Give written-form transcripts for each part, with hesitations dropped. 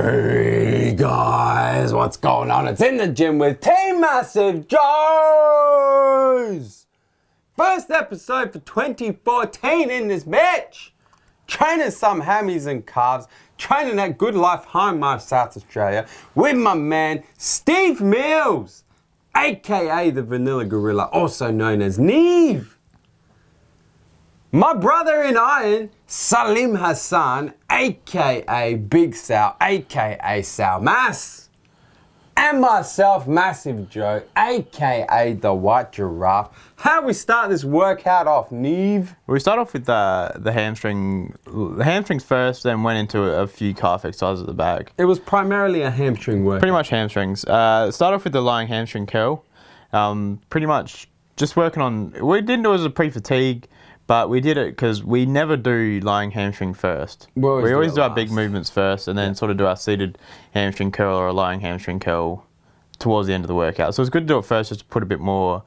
Hey guys, what's going on? It's In the Gym with Team Massive Joes! First episode for 2014 in this bitch! Training some hammies and calves, training at Goodlife Hindmarsh, South Australia, with my man Steve Mills, aka the Vanilla Gorilla, also known as Neve. My brother in iron, Salim Hassan, aka Big Sal, aka Sal Mass. And myself, Massive Joe, aka the White Giraffe. How we start this workout off, Neve? We start off with the hamstrings first, then went into a few calf exercises at the back. It was primarily a hamstring workout. Pretty much hamstrings. Start off with the lying hamstring curl. Pretty much just working on, we didn't do it as a pre-fatigue, but we did it because we never do lying hamstring first. We always do our big movements first and then sort of do our seated hamstring curl or a lying hamstring curl towards the end of the workout. So it's good to do it first just to put a bit more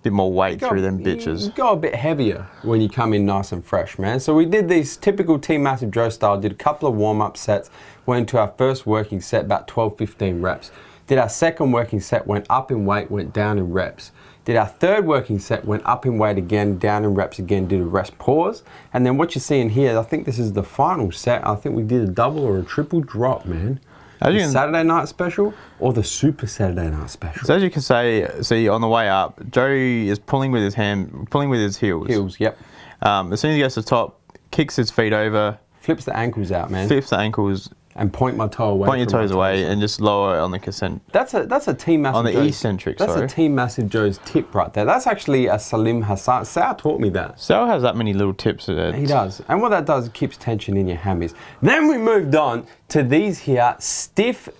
weight through them bitches. You go a bit heavier when you come in nice and fresh, man. So we did these typical Team Massive Joe style, did a couple of warm-up sets, went into our first working set, about 12-15 reps. Did our second working set, went up in weight, went down in reps. Did our third working set, went up in weight again, down in reps again, did a rest pause. And then what you're seeing here, I think this is the final set. I think we did a double or a triple drop, man. The Saturday night special or the Super Saturday night special. So as you can see on the way up, Joe is pulling with his heels. Heels, yep. As soon as he gets to the top, kicks his feet over. Flips the ankles out, man. Flips the ankles. And point my toe away. Point your toes away and just lower it on the consent. That's a Team Massive on the Joe's, eccentric. That's a Team Massive Joe's tip right there. That's actually a Salim Hassan. Sal taught me that. Sal has that many little tips. He does. And what that does, it keeps tension in your hammies. Then we moved on to these here stiff-legged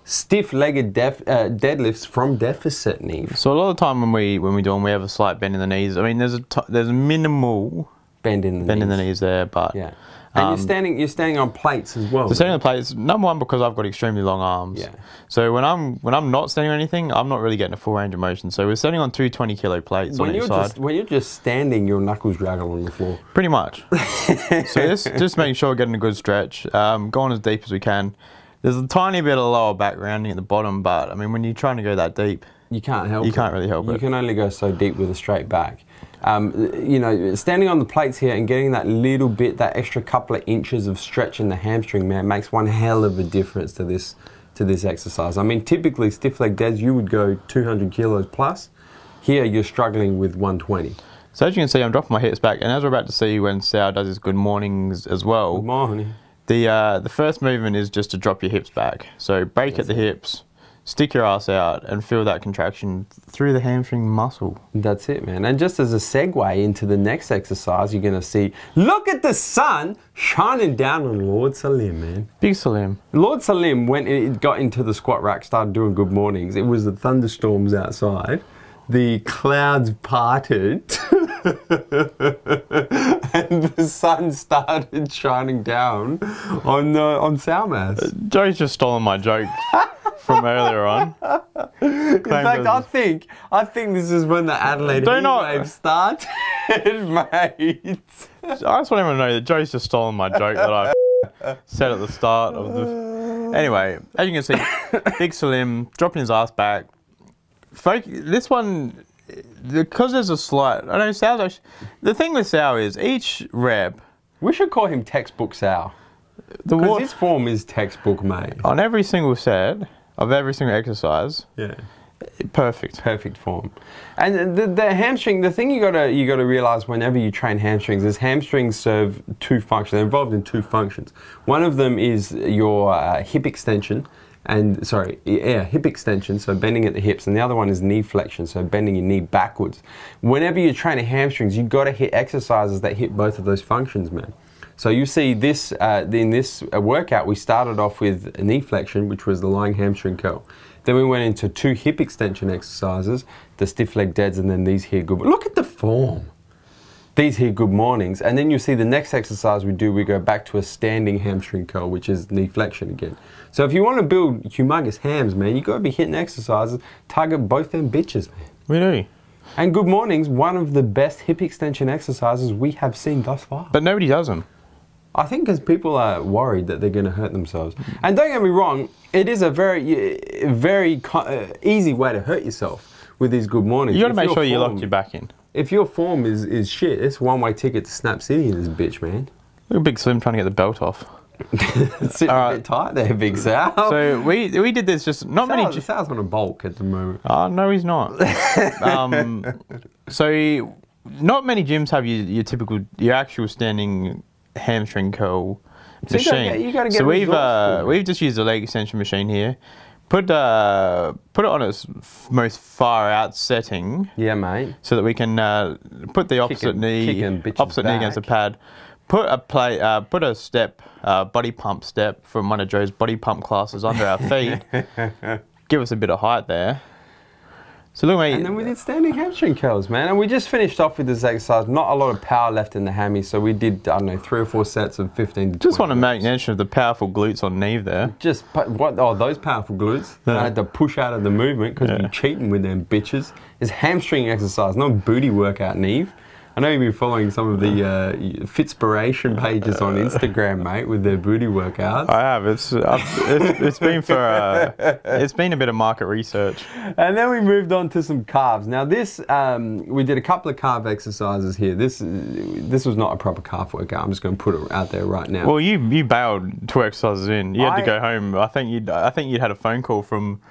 deadlifts from deficit, Neve. So a lot of the time when we do them, we have a slight bend in the knees. I mean, there's a minimal bend in the knees there, but yeah. And you're standing on plates as well. So standing on plates, number one, because I've got extremely long arms. Yeah. So when I'm not standing on anything, I'm not really getting a full range of motion. So we're standing on 2 20-kilo plates on each side. When you're just standing, your knuckles drag along the floor. Pretty much. So just making sure we're getting a good stretch, going as deep as we can. There's a tiny bit of lower back rounding at the bottom, but I mean, when you're trying to go that deep, you can't help it. You can't really help it. You can only go so deep with a straight back. You know, standing on the plates here and getting that little bit, that extra couple of inches of stretch in the hamstring, man, makes one hell of a difference to this exercise. I mean, typically stiff leg deads, you would go 200 kilos plus. Here, you're struggling with 120. So as you can see, I'm dropping my hips back, and as we're about to see when Sal does his good mornings as well. Good morning. The first movement is just to drop your hips back. So break at the hips. Stick your ass out and feel that contraction through the hamstring muscle. That's it, man. And just as a segue into the next exercise, you're going to see, look at the sun shining down on Lord Salim, man. Big Salim. Lord Salim, when it got into the squat rack, started doing good mornings, it was the thunderstorms outside. The clouds parted and the sun started shining down on Sal Mass. Joe's just stolen my joke from earlier on. In fact, I think this is when the Adelaide heatwave started, mate. I just want everyone to know that Joe's just stolen my joke that I said at the start of the... Anyway, as you can see, Big Salim dropping his ass back. This one, because there's a slight... I know Sal's actually... The thing with Sal is each rep... We should call him textbook Sal. Because his form is textbook, mate. On every single set of every single exercise. Yeah. Perfect. Perfect form. And the hamstring, the thing you gotta realize whenever you train hamstrings is hamstrings serve two functions. They're involved in two functions. One of them is your hip extension. Hip extension, so bending at the hips, and the other one is knee flexion, so bending your knee backwards. Whenever you're training hamstrings, you've got to hit exercises that hit both of those functions, man. So you see this, in this workout, we started off with a knee flexion, which was the lying hamstring curl. Then we went into 2 hip extension exercises, the stiff leg deads, and then these here good. Look at the form. These here good mornings, and then you see the next exercise we do, we go back to a standing hamstring curl, which is knee flexion again. So if you want to build humongous hams, man, you got to be hitting exercises, target both them bitches, man. We do. And good mornings, one of the best hip extension exercises we have seen thus far. But nobody does them. I think because people are worried that they're going to hurt themselves. And don't get me wrong, it is a very easy way to hurt yourself with these good mornings. You got to make sure you lock your back in. If your form is shit, it's a one-way ticket to Snap City in this bitch, man. Look at Big Slim trying to get the belt off. It's sitting a bit tight there, Big Sal. So we did this just not many. Sal's on a bulk at the moment. No, he's not. So not many gyms have your actual standing hamstring curl machine. You gotta get so we've just used a leg extension machine here. Put it on its most far out setting. Yeah, mate. So that we can put the opposite knee against the pad. Put a step, body pump step from one of Joe's body pump classes under our feet. Give us a bit of height there. So look, mate. And then we did standing hamstring curls, man. And we just finished off with this exercise. Not a lot of power left in the hammy, so we did, I don't know, 3 or 4 sets of 15 to 20 Just want to reps. make mention of the powerful glutes on Neve there. Those powerful glutes. Yeah. I had to push out of the movement because you're cheating with them bitches. It's hamstring exercise, not booty workout, Neve. I know you've been following some of the Fitspiration pages on Instagram, mate, with their booty workouts. I have. It's been a bit of market research. And then we moved on to some calves. Now this, we did a couple of calf exercises here. This was not a proper calf workout. I'm just going to put it out there right now. Well, you bailed 2 exercises in. You had to go home. I think you'd had a phone call from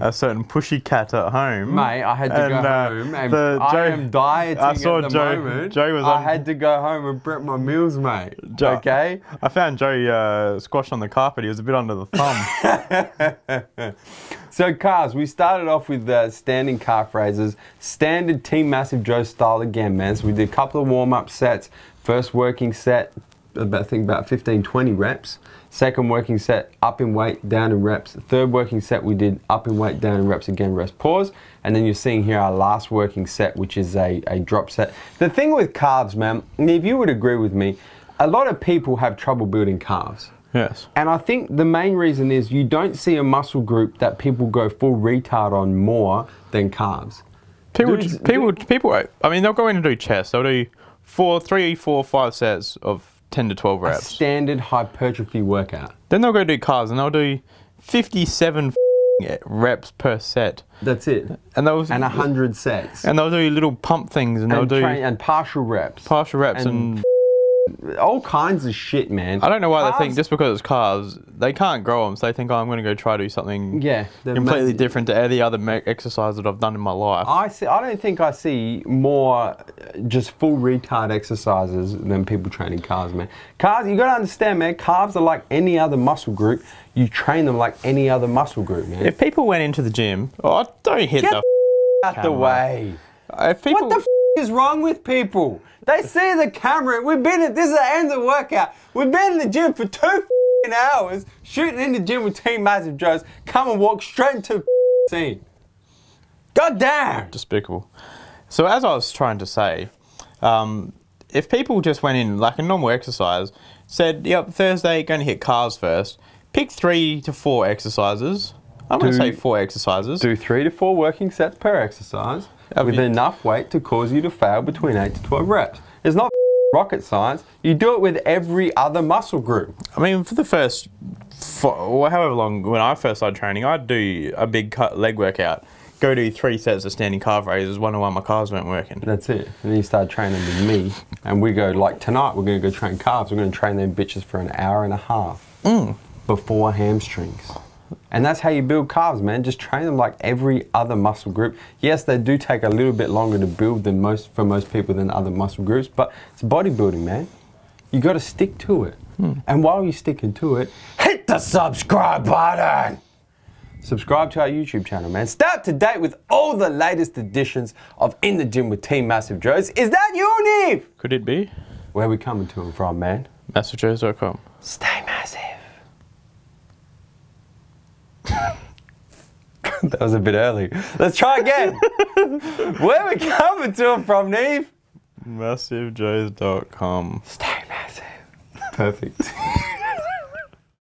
a certain pushy cat at home. Mate, I had to go home and I am dieting at the moment. Joe was I had to go home and prep my meals, mate. Okay? I found Joe squashed on the carpet. He was a bit under the thumb. So calves, we started off with standing calf raises, standard Team Massive Joe style again, man. So we did a couple of warm-up sets. First working set, I think about 15, 20 reps. Second working set, up in weight, down in reps. Third working set, we did up in weight, down in reps, again, rest, pause. And then you're seeing here our last working set, which is a drop set. The thing with calves, man, if you would agree with me, a lot of people have trouble building calves. Yes. And I think the main reason is you don't see a muscle group that people go full retard on more than calves. People, I mean, they'll go in and do chest. They'll do 3, 4, 5 sets of 10 to 12 reps. A standard hypertrophy workout. Then they'll go do calves and they'll do 57 reps per set. That's it. And 100 sets. And they'll do little pump things and they'll do partial reps. Partial reps and all kinds of shit, man. I don't know why they think just because it's calves, they can't grow them, so they think, oh, I'm going to go try to do something completely different to any other exercise that I've done in my life. I don't think I see more just full retard exercises than people training calves, man. Calves, you got to understand, man, calves are like any other muscle group. You train them like any other muscle group, man. If people went into the gym, don't hit Get out the way. What the is wrong with people? They see the camera. This is the end of the workout. We've been in the gym for 2 hours, shooting in the gym with Team Massive Joes. Come and walk straight into the scene. God damn. Despicable. So as I was trying to say, if people just went in like a normal exercise, said, yep, Thursday, going to hit calves first, pick 3 to 4 exercises. I'm going to say 4 exercises. Do 3 to 4 working sets per exercise with enough weight to cause you to fail between 8 to 12 reps. It's not rocket science. You do it with every other muscle group. I mean, for the first, however long, when I first started training, I'd do a big leg workout. Go do 3 sets of standing calf raises, 1 on 1, my calves weren't working. That's it. And then you start training with me, and we go, like tonight, we're going to go train calves. We're going to train them bitches for an hour and a half before hamstrings. And that's how you build calves, man. Just train them like every other muscle group. Yes, they do take a little bit longer to build for most people than other muscle groups, but it's bodybuilding, man. You got to stick to it. And while you're sticking to it, hit the subscribe button. Subscribe to our YouTube channel, man. Stay up to date with all the latest editions of In the Gym with Team Massive Joes. Is that you, Neve? Could it be? Where are we coming to and from, man? MassiveJoes.com. Stay massive. That was a bit early. Let's try again. Where are we coming to and from, Neve? MassiveJoes.com. Stay massive. Perfect.